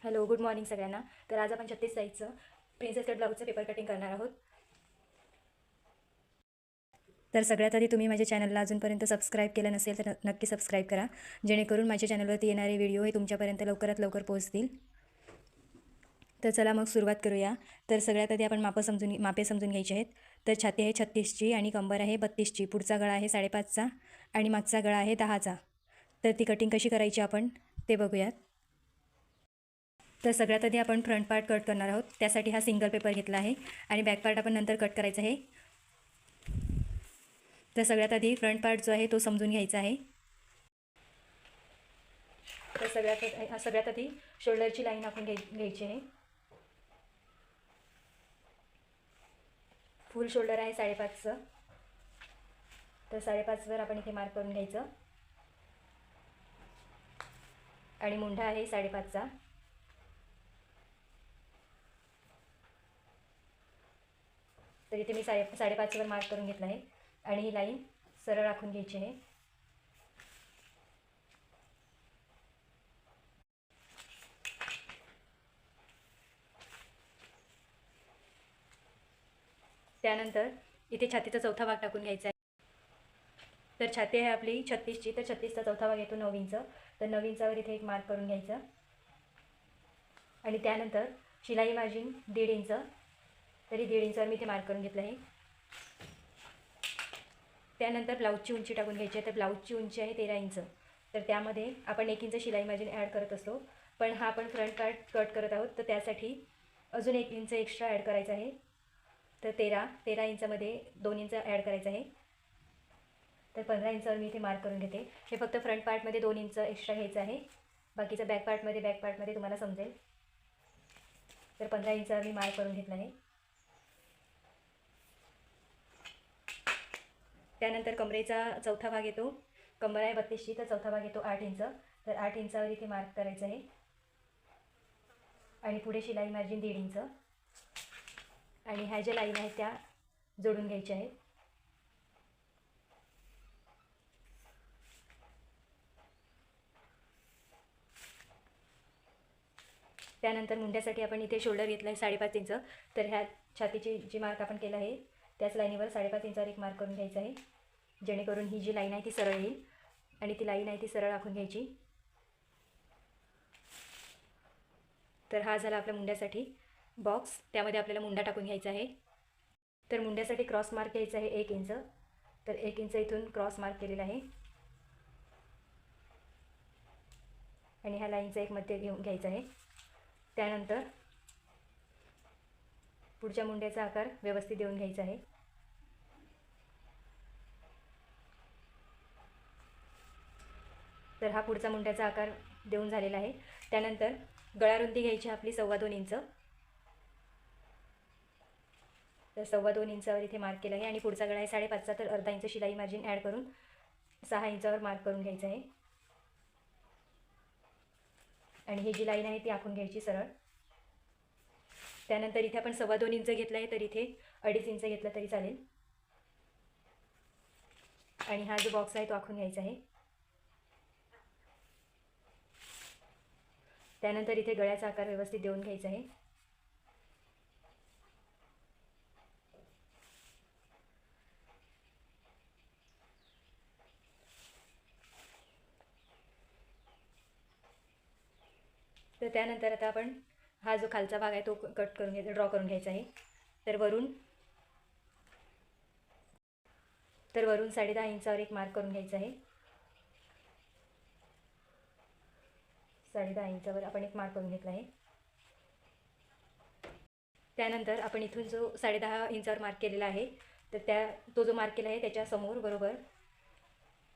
Hello, good morning सगळ्यांना. तर आज आपण 36 साईजचं प्रिन्सेस कट ब्लाऊजचं पेपर कटिंग करणार आहोत. तर सगळ्यात आधी तुम्ही माझ्या चॅनलला अजूनपर्यंत सबस्क्राईब केलं नसेल तर नक्की सबस्क्राईब करा, जेणेकरून माझ्या चॅनलवरती येणारे व्हिडिओ हे तुमच्यापर्यंत लवकरात लवकर पोहोचतील. तर चला मग सुरुवात करूया. तर सगळ्यात आधी आपण मापे समजून घ्यायचे आहेत. तर छाती आहे 36ची आणि कंबर आहे 32ची. पुढचा गळा आहे 5.5चा आणि मागचा गळा आहे 10चा. तर ती कटिंग कशी करायची आपण ते बघूयात. तर सगळ्यात आधी आपण फ्रंट पार्ट कट करणार आहोत. त्यासाठी हा सिंगल पेपर घेतला आहे आणि बॅक पार्ट आपण नंतर कट करायचा आहे. तर सगळ्यात आधी फ्रंट पार्ट जो आहे तो समजून घ्यायचा आहे. तर सगळ्यात आधी शोल्डरची लाईन आपण घ्यायची आहे. फुल शोल्डर आहे 5.5चं. तर 5.5वर आपण इथे मार्क करून घ्यायचं आणि मुंढा आहे 5.5चा. तर इथे मी 5.5वर मार्क करून घेतला आहे आणि ही लाईन सरळ राखून घ्यायची आहे. त्यानंतर इथे छातीचा चौथा भाग टाकून घ्यायचा आहे. तर छाती आहे आपली 36ची. तर 36चा चौथा भाग येतो 9 इंच. तर 9 इंचावर इथे एक मार्क करून घ्यायचा आणि त्यानंतर शिलाई मार्जिन 1.5 इंच. तरी 1.5 इंचावर मी इथे मार्क करून घेतलं आहे. त्यानंतर ब्लाऊजची उंची टाकून घ्यायची आहे. तर ब्लाऊजची उंची आहे 13 इंच. तर त्यामध्ये आपण 1 इंच शिलाई मार्जिन ॲड करत असतो, पण हा आपण फ्रंट पार्ट कट करत आहोत, तर त्यासाठी अजून 1 इंच एक्स्ट्रा ॲड करायचं आहे. तर 13 इंचामध्ये 2 इंच ॲड करायचं आहे. तर 15 इंचावर मी इथे मार्क करून घेते. हे फक्त फ्रंट पार्टमध्ये 2 इंच एक्स्ट्रा घ्यायचं आहे, बाकीचं बॅक पार्टमध्ये तुम्हाला समजेल. तर 15 इंचावर मी मार्क करून घेतलं आहे. त्यानंतर कमरेचा चौथा भाग येतो. कंबर आहे 32ची. तर चौथा भाग येतो 8 इंच. तर 8 इंचावर इथे मार्क करायचं आहे आणि पुढे शिलाई मार्जिन 1.5 इंच आणि ह्या ज्या लाईन आहेत त्या जोडून घ्यायच्या आहेत. त्यानंतर मुंड्यासाठी आपण इथे शोल्डर घेतला आहे 5.5 इंच. तर ह्या छातीची जी मार्क आपण केलं आहे त्याच लाईनीवर 5.5 इंचावर एक मार्क करून घ्यायचा आहे, जेणेकरून ही जी लाईन आहे ती सरळ येईल आणि ती लाईन आहे ती सरळ आखून घ्यायची. तर हा झाला आपल्या मुंड्यासाठी बॉक्स. त्यामध्ये आपल्याला मुंडा टाकून घ्यायचा आहे. तर मुंड्यासाठी क्रॉस मार्क घ्यायचा आहे 1 इंच. तर 1 इंच इथून क्रॉस मार्क केलेला आहे आणि ह्या लाईनचा एक मध्य घ्यायचा आहे. त्यानंतर पुढच्या मुंड्याचा आकार व्यवस्थित देऊन घ्यायचा आहे. तर हा पुढचा मुंड्याचा आकार देऊन झालेला आहे. त्यानंतर गळा रुंदी घ्यायची आपली 2.25 इंच. तर 2.25 इंचावर इथे मार्क केलं आहे आणि पुढचा गळा आहे 5.5चा. तर अर्धा इंच शिलाई मार्जिन ॲड करून 6 इंचावर मार्क करून घ्यायचं आहे आणि ही जी लाईन आहे ती आखून घ्यायची सरळ. त्यानंतर इथे आपण 2.25 इंच घेतलं आहे, तर इथे 2.5 इंच घेतलं तरी चालेल आणि हा जो बॉक्स आहे तो आखून घ्यायचा आहे. त्यानंतर इथे गळ्याचा आकार व्यवस्थित देऊन घ्यायचा आहे. तर त्यानंतर आता आपण हा जो खालचा भाग आहे तो ड्रॉ करून घ्यायचा आहे. तर वरून 10.5 इंचावर एक मार्क करून घ्यायचा आहे. 10.5 इंचावर आपण एक मार्क करून घेतला आहे. त्यानंतर आपण इथून जो 10.5 इंचावर मार्क केलेला आहे, तर तो जो मार्क केला आहे त्याच्या समोर बरोबर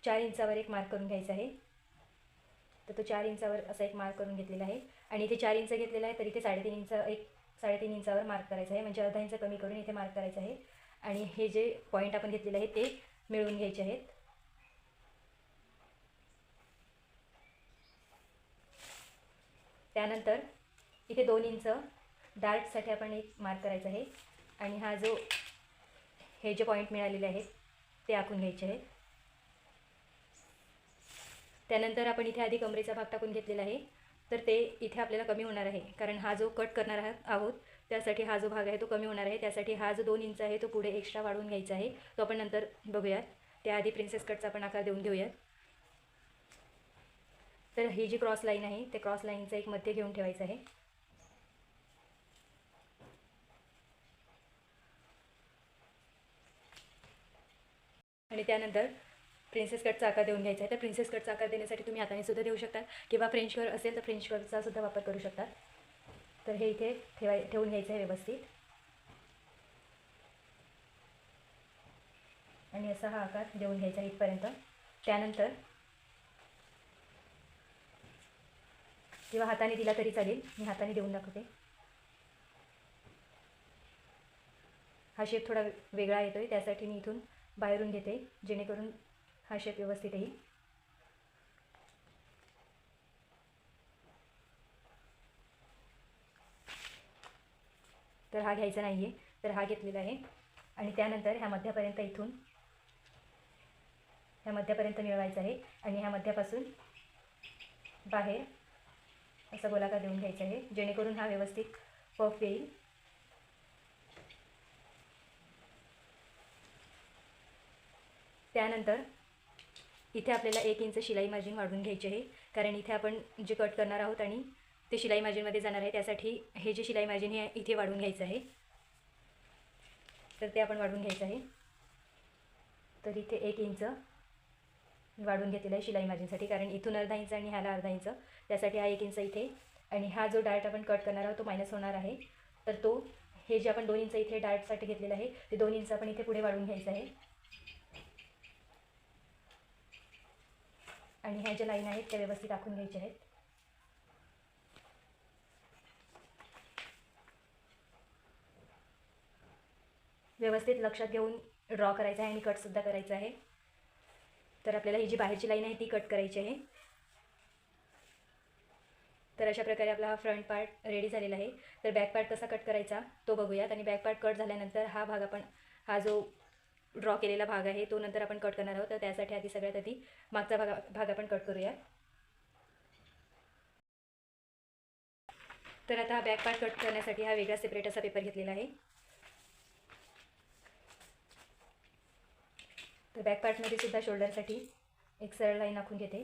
4 इंचावर एक मार्क करून घ्यायचा आहे. तर तो 4 इंचावर असा एक मार्क करून घेतलेला आहे आणि इथे 4 इंच घेतलेला आहे, तर इथे 3.5 इंचावर मार्क करायचा आहे, म्हणजे अर्धा इंच कमी करून इथे मार्क करायचं आहे आणि हे जे पॉईंट आपण घेतलेले आहे ते मिळवून घ्यायचे आहेत. त्यानंतर इथे 2 इंच डार्टसाठी आपण एक मार्क करायचं आहे आणि हा जो हे जे पॉईंट मिळालेले आहेत ते आखून घ्यायचे आहेत. त्यानंतर आपण इथे आधी कमरेचा भाग टाकून घेतलेला आहे. तर ते इथे आपल्याला कमी होणार आहे, कारण हा जो कट करणार आहोत त्यासाठी हा जो भाग आहे तो कमी होणार आहे. त्यासाठी हा जो 2 इंच आहे तो पुढे एक्स्ट्रा वाढवून घ्यायचा आहे, तो आपण नंतर बघूयात. त्याआधी प्रिन्सेस कटचा आपण आकार देऊन घेऊयात. तर ही जी क्रॉस लाईन आहे ते क्रॉस लाईनचा एक मध्य घेऊन ठेवायचं आहे. आणि त्यानंतर प्रिन्सेस कटचा आकार देऊन घ्यायचा आहे. तर प्रिन्सेस कटचा आकार देण्यासाठी तुम्ही हाताने सुद्धा देऊ शकता, किंवा फ्रेंच कर्व असेल तर फ्रेंच कर्वचा सुद्धा वापर करू शकता. तर हे इथे ठेवून घ्यायचं आहे व्यवस्थित. आणि असा हा आकार देऊन घ्यायचा इथपर्यंत. त्यानंतर किंवा हाताने दिला तरी चालेल, मी हाताने देऊन दाखवते. हा शेप थोडा वेगळा येतोय, त्यासाठी मी इथून बाहेरून घेते, जेणेकरून हा शेप व्यवस्थित येईल. तर हा घ्यायचा नाही आहे, तर हा घेतलेला आहे. आणि त्यानंतर ह्या मध्यापर्यंत इथून ह्या मध्यापर्यंत मिळवायचं आहे. आणि ह्या मध्यापासून बाहेर असा गोलाकार देऊन घ्यायचा आहे, जेणेकरून हा व्यवस्थित पफ येईल. त्यानंतर इथे आपल्याला 1 इंच शिलाई मार्जिन वाढवून घ्यायची आहे, कारण इथे आपण जे कट करणार आहोत आणि ते शिलाई मार्जिनमध्ये जाणार आहे, त्यासाठी हे जे शिलाई मार्जिन हे इथे वाढवून घ्यायचं आहे. तर ते आपण वाढवून घ्यायचं आहे. तर इथे 1 इंच वाढवून घेतलेला आहे शिलाई मार्जिनसाठी, कारण इथून अर्धा इंच आणि ह्याला अर्धा इंच, त्यासाठी हा 1 इंच इथे. आणि हा जो डार्ट आपण कट करणार आहोत तो मायनस होणार आहे, तर तो हे जे आपण 2 इंच इथे डार्टसाठी घेतलेलं आहे ते 2 इंच आपण इथे पुढे वाढवून घ्यायचं आहे. आणि ह्या ज्या लाईन आहेत त्या व्यवस्थित आखून घ्यायच्या आहेत. व्यवस्थित लक्षात घेऊन ड्रॉ करायचं आहे आणि कटसुद्धा करायचं आहे. तर आपल्याला ही जी बाहेरची लाईन आहे ती कट करायची आहे. तर अशा प्रकारे आपला हा फ्रंट पार्ट रेडी झालेला आहे. तर बॅक पार्ट कसा कट करायचा तो बघूयात. आणि बॅक पार्ट कट झाल्यानंतर हा भाग आपण हा जो ड्रॉ केलेला भाग आहे तो नंतर आपण कट करणार आहोत. तर त्यासाठी आधी सगळ्यात आधी मागचा भाग आपण कट करूया. तर आता हा बॅक पार्ट कट करण्यासाठी हा वेगळा सेपरेट असा पेपर घेतलेला आहे. तर बॅक पार्टमध्ये सुद्धा शोल्डरसाठी एक सरळ लाईन आखून घेते.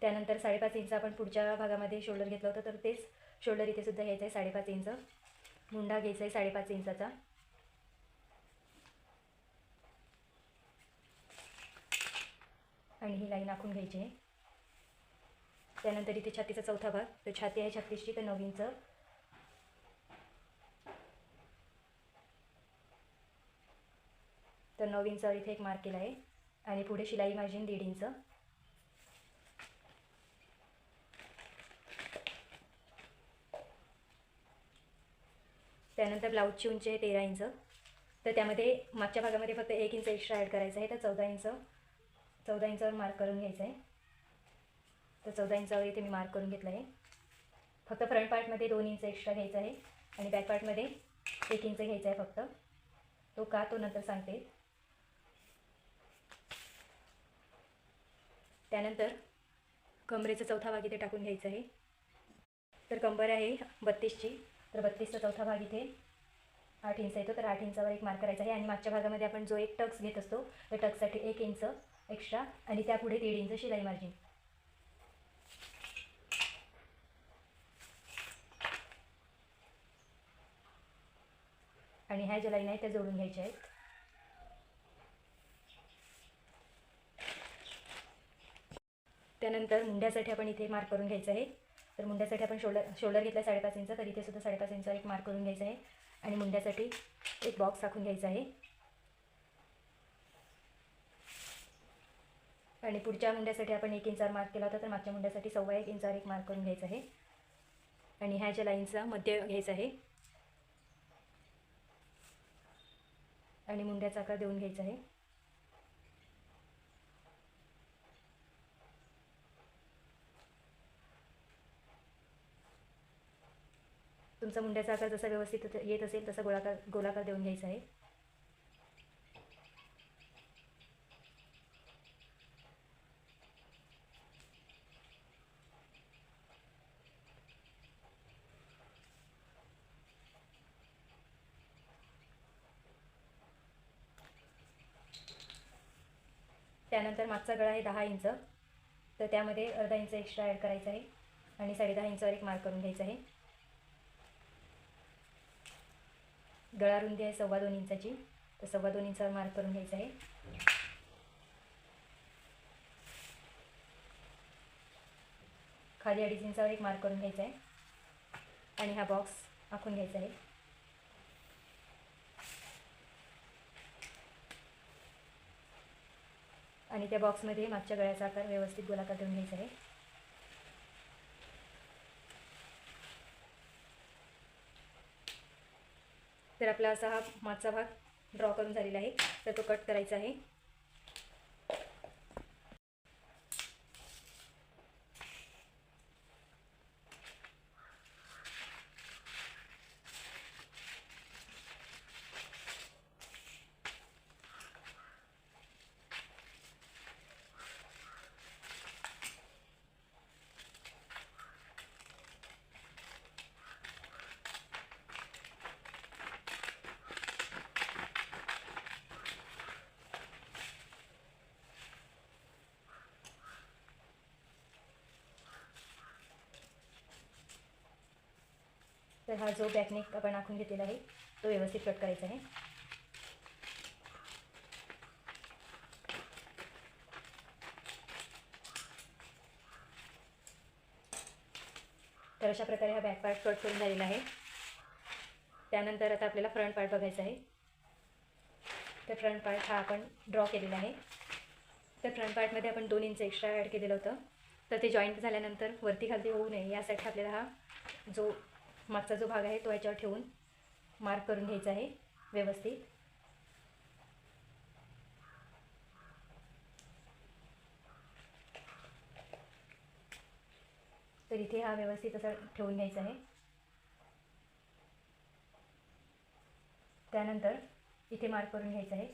त्यानंतर 5.5 इंच आपण पुढच्या भागामध्ये शोल्डर घेतलं होतं, तर तेच शोल्डर इथे सुद्धा घ्यायचं आहे 5.5 इंच. मुंडा घ्यायचा आहे 5.5 इंचाचा. आणि ही लाईन आखून घ्यायची आहे. त्यानंतर इथे छातीचा चौथा भाग, तर छाती आहे 36ची, तर 9 इंच. तर 9 इंचावर इथे एक मार्क केला आहे. आणि पुढे शिलाई मार्जिन 1.5 इंच. त्यानंतर ब्लाऊजची उंची आहे 13 इंच. तर त्यामध्ये मागच्या भागामध्ये फक्त 1 इंच एक्स्ट्रा ॲड करायचं आहे, तर 14 इंचावर मार्क करून घ्यायचं आहे. तर 14 इंचावर इथे मी मार्क करून घेतलं आहे. फक्त फ्रंट पार्टमध्ये 2 इंच एक्स्ट्रा घ्यायचं आहे आणि बॅक पार्टमध्ये 1 इंच घ्यायचा आहे फक्त. तो का तो नंतर सांगते. त्यानंतर कमरेचा चौथा भाग इथे टाकून घ्यायचा आहे. तर कंबर आहे 32ची, तर 32चा चौथा भाग इथे 8 इंच येतो, तर 8 इंचावर एक मार्क करायचा आहे. आणि मागच्या भागामध्ये आपण जो एक टक्स घेत असतो त्या टक्ससाठी 1 इंच एक्स्ट्रा आणि त्यापुढे 1.5 इंच शिलाई मार्जिन. आणि ह्या ज्या लाईन आहेत त्या जोडून घ्यायच्या आहेत. त्यानंतर मुंड्यासाठी आपण इथे मार्क करून घ्यायचं आहे. तर मुंड्यासाठी आपण शोल्डर घेतला 5.5 इंच, तर इथे सुद्धा 5.5 इंचावर एक मार्क करून घ्यायचा आहे. आणि मुंड्यासाठी एक बॉक्स टाकून घ्यायचा आहे. आणि पुढच्या मुंड्यासाठी आपण 1 इंचावर मार्क केला होता, तर मागच्या मुंड्यासाठी 1.25 इंचावर एक मार्क करून घ्यायचा आहे. आणि ह्या ज्या लाईनचा मध्य घ्यायचा आहे आणि मुंड्याचा आकार देऊन घ्यायचा आहे. तुमचा मुंड्याचा आकार जसा व्यवस्थित येत असेल तसा गोलाकार देऊन घ्यायचा आहे. त्यानंतर मागचा गळा आहे 10 इंच, तर त्यामध्ये अर्धा इंच एक्स्ट्रा ॲड करायचा आहे आणि 10.5 इंचावर एक मार्क करून घ्यायचा आहे. गळा रुंदी आहे 2.25 इंचाची, तर 2.25 इंचावर मार्क करून घ्यायचा आहे. खाली 2.5 इंचावर एक मार्क करून घ्यायचा आहे आणि हा बॉक्स आखून घ्यायचा आहे. आणि त्या बॉक्समध्ये मागच्या गळ्याचा आकार व्यवस्थित गोलाकार देऊन घ्यायचा आहे. तर आपला असा हा मागचा भाग ड्रॉ करून झालेला आहे, तर तो कट करायचा आहे. तर हा जो बॅकनेक आपण आखून घेतलेला आहे तो व्यवस्थित कट करायचा आहे. तर अशा प्रकारे हा बॅक पार्ट कट करून झालेला आहे. त्यानंतर आता आपल्याला फ्रंट पार्ट बघायचा आहे. तर फ्रंट पार्ट हा आपण ड्रॉ केलेला आहे. तर फ्रंट पार्टमध्ये आपण 2 इंच एक्स्ट्रा ॲड केलेलं होतं, तर ते जॉईंट झाल्यानंतर वरती खाली होऊ नये यासाठी आपल्याला हा जो मागचा जो भाग आहे तो याच्यावर ठेवून मार्क करून घ्यायचा आहे व्यवस्थित. तर इथे हा व्यवस्थित असा ठेवून घ्यायचा आहे. त्यानंतर इथे मार्क करून घ्यायचा आहे.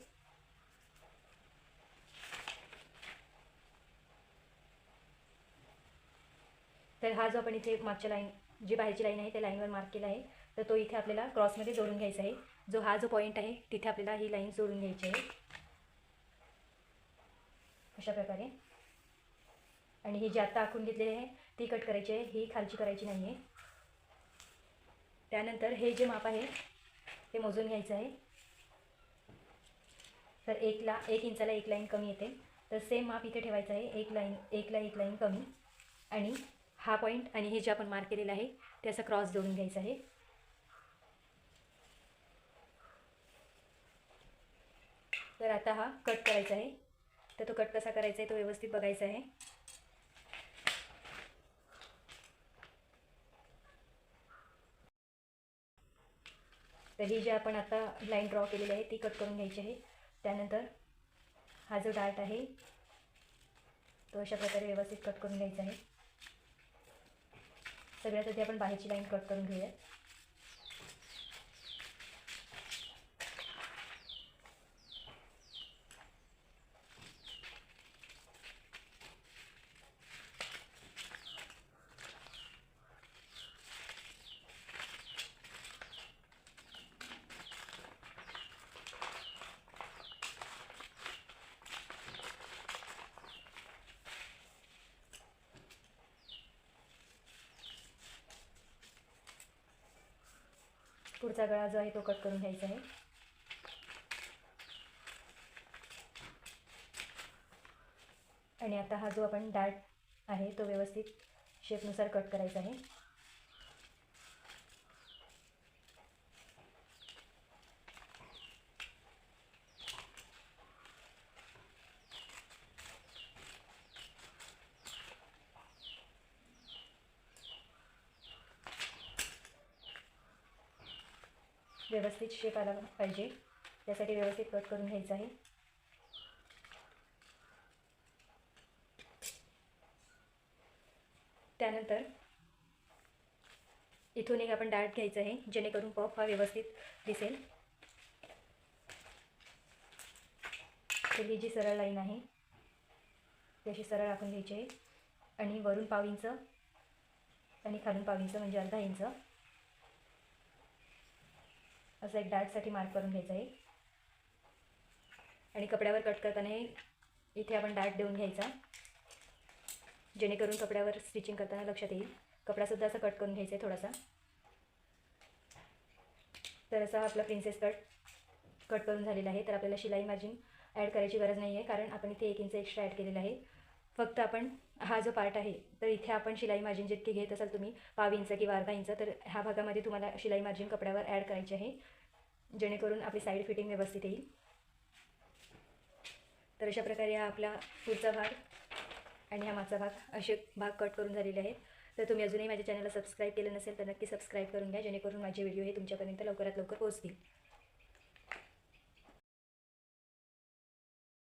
तर हा जो आपण इथे मागच्या लाईन जी बाहेरची लाईन आहे त्या लाईनवर मार्क केला आहे, तर तो इथे आपल्याला क्रॉसमध्ये जोडून घ्यायचा आहे. जो हा जो पॉईंट आहे तिथे आपल्याला ही लाईन जोडून घ्यायची आहे अशा प्रकारे. आणि ही जी आत्ता आखून घेतलेली आहे ती कट करायची आहे, ही खालची करायची नाही आहे. त्यानंतर हे जे माप आहे ते मोजून घ्यायचं आहे. तर 1 इंचाला 1 लाईन कमी येते, तर सेम माप इथे ठेवायचं आहे. 1 लाईन कमी आणि हा पॉईंट आणि हे जे आपण मार्क केलेलं आहे ते असं क्रॉस जोडून घ्यायचं आहे. तर आता हा कट करायचा आहे, तर तो कट कसा करायचा आहे तो व्यवस्थित बघायचा आहे. तर ही जी आपण आता लाईन ड्रॉ केलेली आहे ती कट करून घ्यायची आहे. त्यानंतर हा जो डार्ट आहे तो अशा प्रकारे व्यवस्थित कट करून घ्यायचा आहे. सगळ्यात आधी आपण बाहेरची लाईन कट करून घेऊया. पुढचा गळा जो आहे तो कट करून घ्यायचा आहे. आणि आता हा जो आपण डार्ट आहे तो व्यवस्थित शेपनुसार कट करायचा आहे. व्यवस्थित शेप आला पाहिजे त्यासाठी व्यवस्थित कट करून घ्यायचं आहे. त्यानंतर इथून एक आपण डार्ट घ्यायचं आहे जेणेकरून पफ हा व्यवस्थित दिसेल. तर ही जी सरळ लाईन आहे ती अशी सरळ आखून घ्यायची आहे आणि वरून 1/2 इंच आणि खालून 1/2 इंच म्हणजे अर्धा इंच असं एक डार्टसाठी मार्क करून घ्यायचं आहे. आणि कपड्यावर कट करताना इथे आपण डाट देऊन घ्यायचा, जेणेकरून कपड्यावर स्टिचिंग करताना लक्षात येईल. कपडासुद्धा असा कट करून घ्यायचा आहे थोडासा. तर असा आपला प्रिन्सेस कट करून झालेला आहे. तर आपल्याला शिलाई मार्जिन ॲड करायची गरज नाही आहे, कारण आपण इथे 1 इंच एक्स्ट्रा ॲड केलेला आहे. फक्त आपण हा जो पार्ट आहे तर इथे आपण शिलाई मार्जिन जितकी घेत असाल तुम्ही, पाव इंच किंवा अर्धा इंच, तर ह्या भागामध्ये तुम्हाला शिलाई मार्जिन कपड्यावर ॲड करायची आहे, जेणेकरून आपली साईड फिटिंग व्यवस्थित येईल. तर अशा प्रकारे हा आपला पुढचा भाग आणि हा मागचा भाग असे भाग कट करून झालेले आहेत. तर तुम्ही अजूनही माझ्या चॅनलला सबस्क्राईब केलं नसेल तर नक्की सबस्क्राईब करून घ्या, जेणेकरून माझे व्हिडिओ हे तुमच्यापर्यंत लवकरात लवकर पोहोचतील.